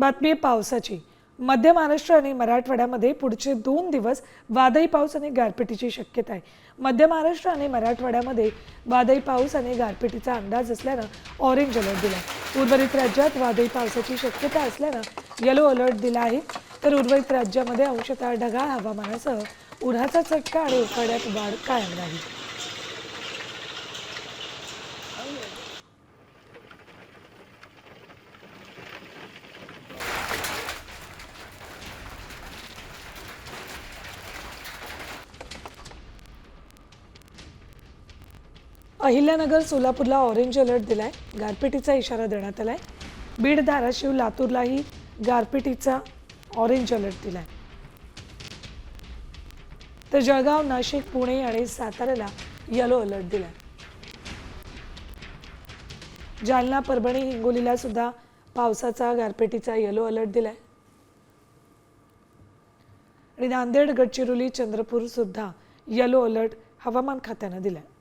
बातमी पावसाची। मध्य महाराष्ट्र आणि मराठवाड्यामध्ये पुढचे 2 दिवस वादळी पाऊस आणि गारपिटीची शक्यता आहे। मध्य महाराष्ट्र आणि मराठवाड्यामध्ये वादळी पाऊस आणि गारपिटीचा अंदाज असल्यानं ऑरेंज अलर्ट दिला आहे। उर्वरित राज्यात वादळी पावसाची शक्यता असल्यानं येलो अलर्ट दिला आहे। तर उर्वरित राज्यामध्ये अंशतः ढगाळ हवामानासह उन्हाचा चटका आणि उकाड्यात वाढ कायम राहील। अहिल्यानगर सोलापूरला ऑरेंज अलर्ट दिलाय। गारपिटीचा इशारा देण्यात आलाय। बीड धाराशिव लातूरलाही गारपिटीचा ऑरेंज अलर्ट दिलाय। तर जळगाव नाशिक पुणे आणि साताऱ्याला येलो अलर्ट दिलाय। जालना परभणी हिंगोलीला सुद्धा पावसाचा गारपिटीचा येलो अलर्ट दिलाय। आणि नांदेड गडचिरोली चंद्रपूर सुद्धा येलो अलर्ट हवामान खात्याने दिलाय।